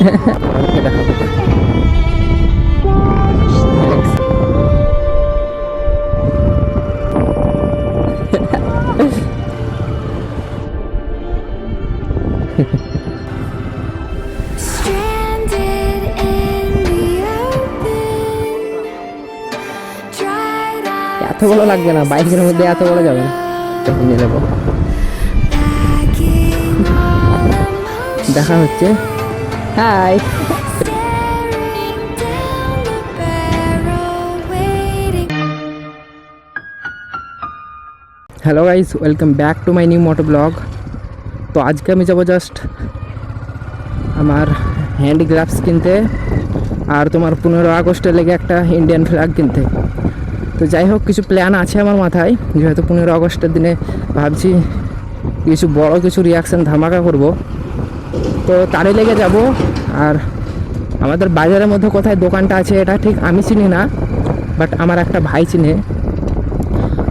আপনাদেরকে দেখাবো। Stranded in the open, dried out এত বড় লাগবে না, বাইকের মধ্যে এত বড় যাবে না। তখন নিয়ে যাবো। lacking all emotion, দেখা হচ্ছে। Hi, staring down the barrel, waiting. Hello guys, welcome back to my new moto blog. তো আজকে আমি যাবো জাস্ট আমার হ্যান্ডিক্রাফটস কিনতে, আর তোমার 15 আগস্টে লেগে একটা ইন্ডিয়ান ফ্ল্যাগ কিনতে। তো যাই হোক, কিছু প্ল্যান আছে আমার মাথায়, যেহেতু 15 আগস্টের দিনে ভাবছি কিছু বড় কিছু রিয়াকশান ধামাকা করব। তো তারই লেগে যাব। আর আমাদের বাজারের মধ্যে কোথায় দোকানটা আছে এটা ঠিক আমি চিনি না, বাট আমার একটা ভাই চিনে।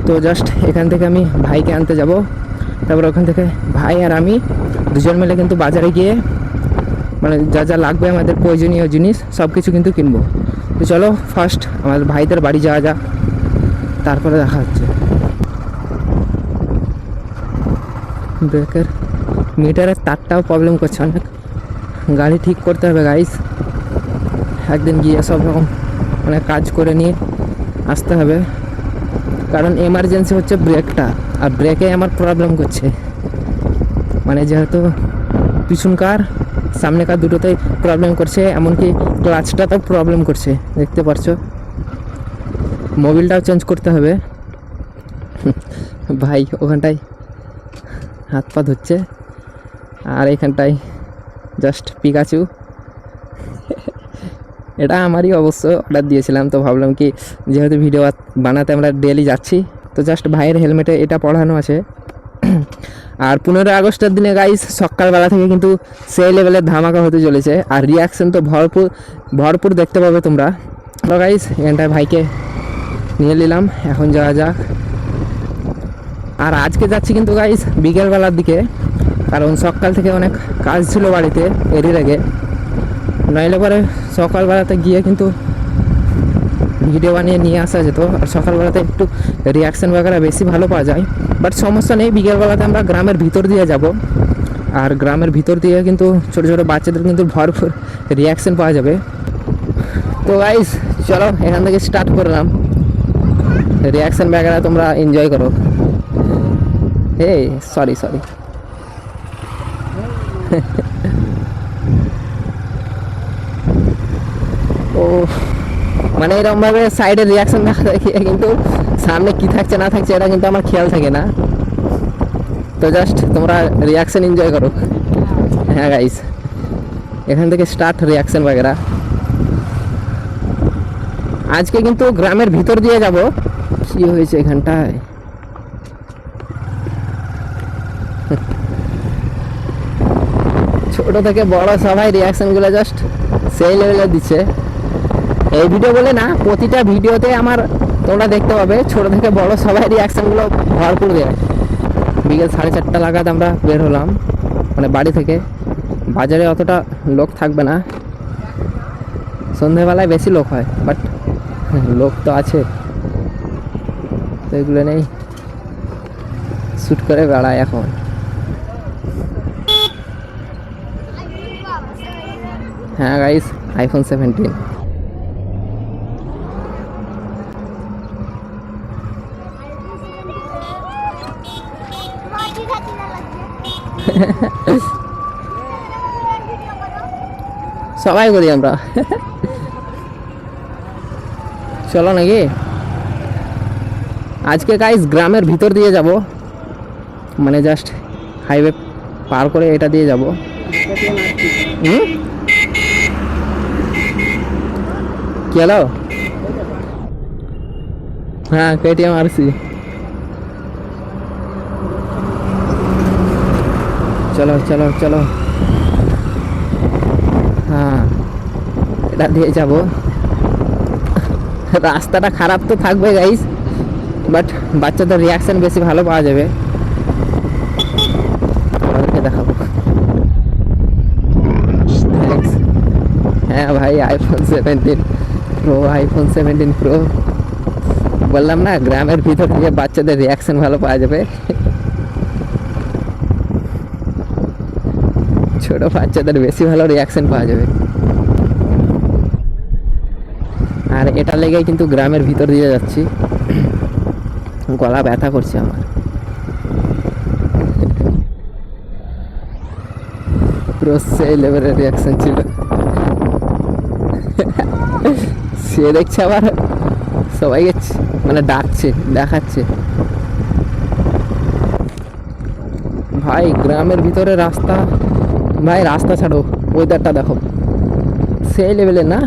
তো জাস্ট এখান থেকে আমি ভাইকে আনতে যাব, তারপর ওখান থেকে ভাই আর আমি দুজন মিলে কিন্তু বাজারে গিয়ে মানে যা যা লাগবে আমাদের প্রয়োজনীয় জিনিস সব কিছু কিন্তু কিনবো। তো চলো ফার্স্ট আমাদের ভাইদের বাড়ি যাওয়া যাক, তারপরে দেখা হচ্ছে। ব্রেকের মিটারের তারটাও প্রবলেম করছে অনেক, গাড়ি ঠিক করতে হবে গাইস। একদিন গিয়ে সব রকম মানে কাজ করে নিয়ে আসতে হবে, কারণ এমার্জেন্সি হচ্ছে ব্রেকটা, আর ব্রেকে আমার প্রবলেম করছে। মানে যেহেতু পিছনকার সামনেকার দুটোতেই প্রবলেম করছে, এমনকি ক্লাচটাতেও প্রবলেম করছে, দেখতে পারছো। মোবিলটাও চেঞ্জ করতে হবে। ভাই ওখানটায় হাত পা ধুচ্ছে, আর এখানটায় জাস্ট পিকাচু। এটা আমারই অবশ্য অর্ডার দিয়েছিলাম, তো ভাবলাম কি যেহেতু ভিডিও বানাতে আমরা ডেলি যাচ্ছি, তো জাস্ট ভাইয়ের হেলমেটে এটা পড়ানো আছে। আর 15 আগস্টের দিনে গাইস সকালবেলা থেকে কিন্তু সেই লেভেলের ধামাকা হতে চলেছে, আর রিয়াকশন তো ভরপুর ভরপুর দেখতে পাবে তোমরা। তো গাইস এখানটায় ভাইকে নিয়ে নিলাম, এখন যাওয়া যাক। আর আজকে যাচ্ছি কিন্তু গাইস বিকেলবেলার দিকে, কারণ সকাল থেকে অনেক কাজ ছিল বাড়িতে এরই আগে, নইলে পরে সকালবেলাতে গিয়ে কিন্তু ভিডিও বানিয়ে নিয়ে আসা যেত। আর সকালবেলাতে একটু রিয়াকশান বাগেরা বেশি ভালো পাওয়া যায়, বাট সমস্যা নেই, বিকেলবেলাতে আমরা গ্রামের ভিতর দিয়ে যাব, আর গ্রামের ভিতর দিয়ে কিন্তু ছোটো ছোটো বাচ্চাদের কিন্তু ভরপুর রিয়াকশান পাওয়া যাবে। তো গাইস চলো এখান থেকে স্টার্ট করলাম, রিয়াকশান বাগেরা তোমরা এনজয় করো। হে সরি ও মানে এরকমভাবে সাইডে রিয়াকশন দেখা দেখিয়ে কিন্তু সামনে কি থাকছে না থাকছে এটা কিন্তু আমার খেয়াল থাকে না। তো জাস্ট তোমরা রিয়াকশন এনজয় করো। হ্যাঁ গাইস, এখান থেকে স্টার্ট রিয়াকশন বাগেরা। আজকে কিন্তু গ্রামের ভিতর দিয়ে যাব। কি হয়েছে এখানটায়? ছোট থেকে বড় সবাই রিয়াকশনগুলো জাস্ট সেই লেভেলে দিচ্ছে। এই ভিডিও বলে না, প্রতিটা ভিডিওতে আমার তোমরা দেখতে পাবে ছোট থেকে বড় সবাই রিয়াকশানগুলো ভরপুর দেয়। বিকেল 4:30 নাগাদ আমরা বের হলাম মানে বাড়ি থেকে। বাজারে অতটা লোক থাকবে না, সন্ধেবেলায় বেশি লোক হয়, বাট লোক তো আছে, তো এগুলো নেই, শ্যুট করে বেড়ায় এখন। হ্যাঁ গাইস, iPhone 17। সবাই করি আমরা। চলো নাকি আজকে গাইস গ্রামের ভিতর দিয়ে যাব, মানে জাস্ট হাইওয়ে পার করে এটা দিয়ে যাব। কি হলো? হ্যাঁ KTM RC। চলো চলো চলো, হ্যাঁ এটা দিয়ে যাব। রাস্তাটা খারাপ তো থাকবে গাইস, বাট বাচ্চাদের রিয়াকশন বেশি ভালো পাওয়া যাবে। আপনাদেরকে দেখাবো। হ্যাঁ ভাই, আইফোন 17 প্রো, আইফোন 17 প্রো। বললাম না, গ্রামের ভিতর থেকে বাচ্চাদের রিয়াকশন ভালো পাওয়া যাবে। ছোট বাচ্চাদের বেশি ভালো রিয়াকশন পাওয়া যাবে। আর এটা লেগে কিন্তু গ্রামের ভিতর দিয়ে যাচ্ছি, গলা ব্যথা করছে আমার। পুরো সেই লেভেলের রিয়াকশন ছিল। সে দেখছে আবার সবাইকে মানে ডাকছে, দেখাচ্ছে। ভাই গ্রামের ভিতরে রাস্তা, ভাই রাস্তা ছাড়ো, ওয়েদারটা দেখো সেই লেভেলের না।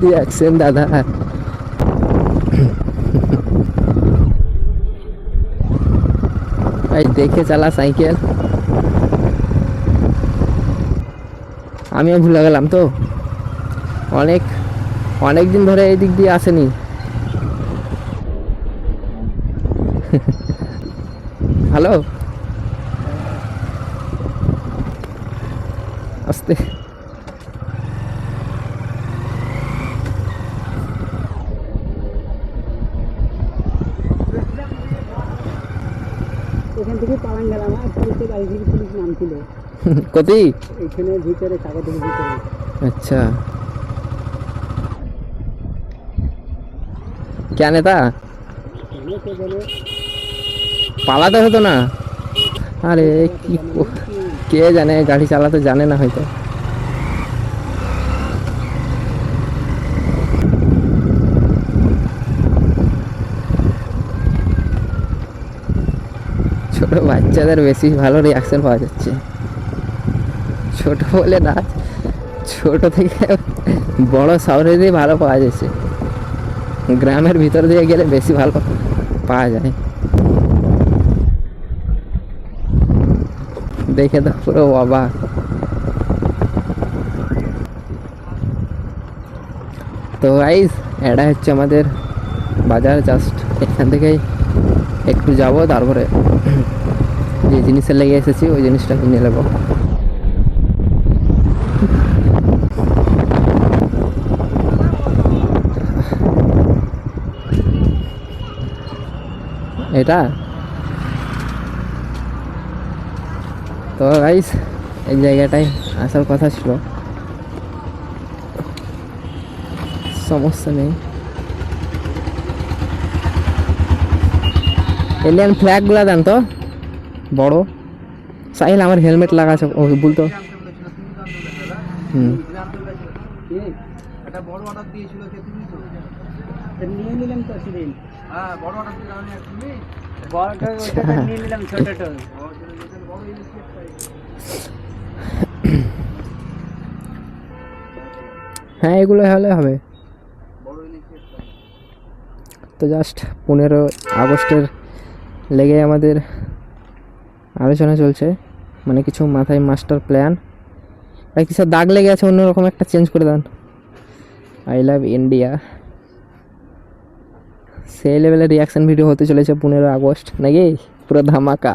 রিয়াকশন দাদা। ভাই দেখে চালা সাইকেল। আমিও ভুলে গেলাম তো, অনেক দিন ধরে এই দিক দিয়ে আসেনি। হ্যালো, আস্তে। এখান থেকে পালান গেলাম, আর পুলিশে গাড়ি থেকে পুলিশ নামছিল কতি এখানে ভিতরে, স্বাগতের ভিতরে। আচ্ছা, क्या नेता পালাতে হতো না? আরে কি কে জানে, গাড়ি চালাতে জানে না হয়তো। ছোট বাচ্চাদের বেশি ভালো রিয়াকশন পাওয়া যাচ্ছে। ছোট বলে না, ছোট থেকে বড় শহরে দিয়ে ভালো পাওয়া যাচ্ছে। গ্রামের ভিতর দিয়ে গেলে বেশি ভালো পাওয়া যায়। দেখে তো পুরো অবাক। তো গাইস, এটা হচ্ছে আমাদের বাজার। জাস্ট এখান থেকেই একটু যাব, তারপরে যে জিনিসের লেগে এসেছি ওই জিনিসটা কিনে নেব। এটা তো গাইস, এই জায়গাটায় আসার কথা ছিল, সমস্যা নেই। ইন্ডিয়ান ফ্ল্যাগগুলো দেন তো বড়। সাহিল আমার হেলমেট লাগাছে, ও বলতো। একটা বড় অর্ডার দিয়েছিল কে, তুমি তো নিয়ে নিলাম তো সেদিন। হ্যাঁ, বড় অর্ডার দিলাম তুমি, বড়টা ওটা নিয়ে নিলাম, ছোটটা হ্যাঁ এগুলো হলে হবে। তো জাস্ট 15 আগস্টের লেগে আমাদের আলোচনা চলছে, মানে কিছু মাথায় মাস্টার প্ল্যান। আর কিছু দাগ লেগে আছে, অন্যরকম একটা চেঞ্জ করে দেন। আই লাভ ইন্ডিয়া, সেই লেভেলের রিয়াকশন ভিডিও হতে চলেছে 15 আগস্ট নাকি, পুরো ধামাকা।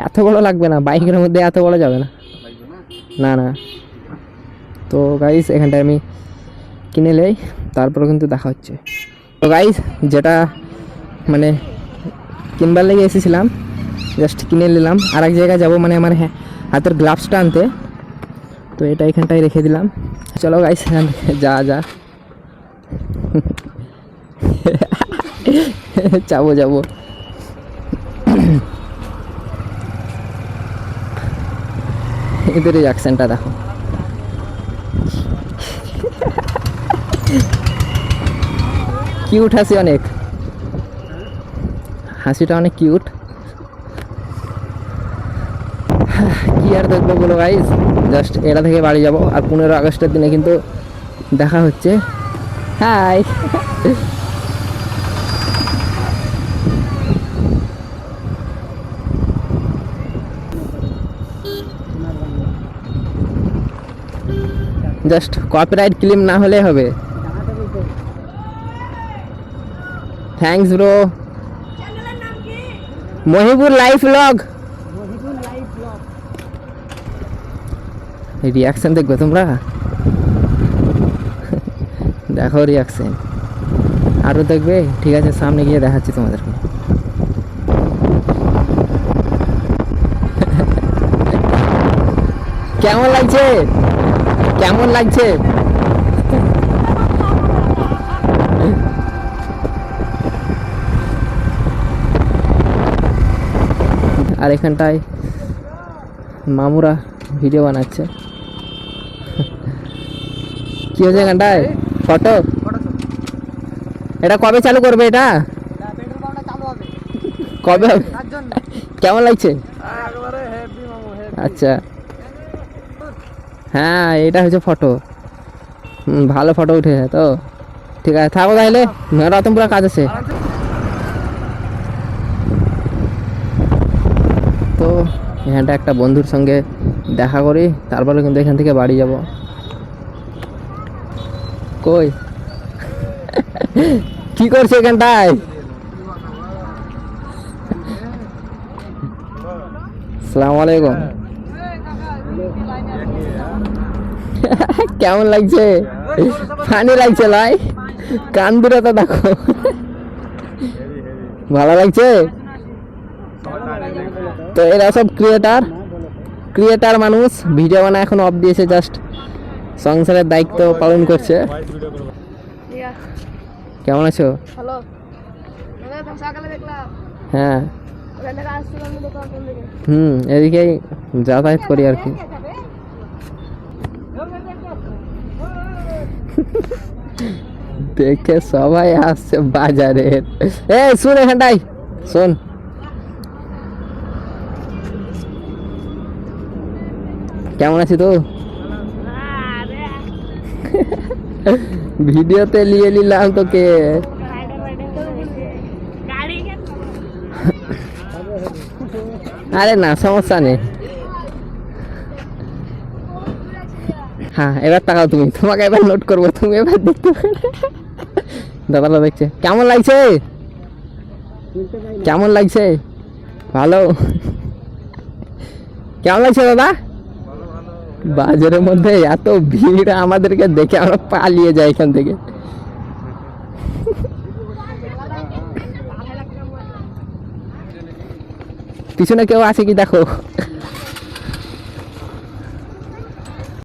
এত বড় লাগবে না, বাইকের মধ্যে এত বড় যাবে না, না না। তো গাইস, এখানটায় আমি কিনে নেই, তারপরে কিন্তু দেখা হচ্ছে। তো গাইস, যেটা মানে কিনবার লেগে এসেছিলাম, জাস্ট কিনে নিলাম। আর এক জায়গায় যাবো, মানে আমার হাতের গ্লাভসটা আনতে। তো এটা এখানটায় রেখে দিলাম। চলো গাইস, যা যাবো। এদের রিয়াকশনটা দেখো। কিউট হাসি, অনেক হাসিটা অনেক কিউট। কি আর দেখবো বলো গাইজ, জাস্ট এটা থেকে বাড়ি যাব। আর 15 আগস্টের দিনে কিন্তু দেখা হচ্ছে। হাই, জাস্ট কপিরাইট ক্লেম না হলে হবে। Thanks bro. Mohibur life blog Mohibul live blog. Reaction দেখবে তোমরা? দেখো রিয়াকশন আরও দেখবে? ঠিক আছে, সামনে গিয়ে দেখাচ্ছি তোমাদেরকে। কেমন লাগছে? কেমন লাগছে? আর এখানটায় মামুরা ভিডিও বানাচ্ছে। কি হচ্ছে এখানটায়? ফটো? এটা কবে চালু করবে? এটা পেট্রোল পাম্পটা চালু হবে কবে হবে? তার জন্য। কেমন লাগছে? একবারে হেভি মামু, হেভি। আচ্ছা, হ্যাঁ এটা হচ্ছে ফটো। ভালো ফটো উঠেছে তো। ঠিক আছে, থাকো তাহলে, রতনপুরা কাজ আছে। তো এখানটা একটা বন্ধুর সঙ্গে দেখা করি, তারপরে কিন্তু এখান থেকে বাড়ি যাব। কই কি করছে এখানটায়? আসসালামু আলাইকুম। কেমন লাগছে? ফানি লাগছে লাই? কান দূরে তো দেখো। ভালো লাগছে? তো এরা সব ক্রিয়েটার মানুষ, ভিডিও বানায়, এখন অফ দিয়েছে, জাস্ট সংসারের দায়িত্ব পালন করছে। কেমন আছো? হ্যালো সকালে দেখলাম হ্যাঁ, ওখান থেকে আসছিলাম দেখলাম কোন দিকে এদিকেই যাতায়াত করি আর কি। দেখে সবাই আসছে বাজারের। শোন এখানটাই, শোন, কেমন আছি তো? ভিডিওতে নিয়ে নিলাম তোকে। আরে না, সমস্যা নেই। হ্যাঁ এবার তাকাও তুমি, তোমাকে এবার নোট করবো, তুমি এবার দেখতে পারবে। দাদারা দেখছে। কেমন লাগছে? কেমন লাগছে? ভালো? কেমন লাগছে দাদা? বাজারের মধ্যে এত ভিড়, আমাদেরকে দেখে আমরা পালিয়ে যাই এখান থেকে। পিছনে কেউ আছে কি দেখো।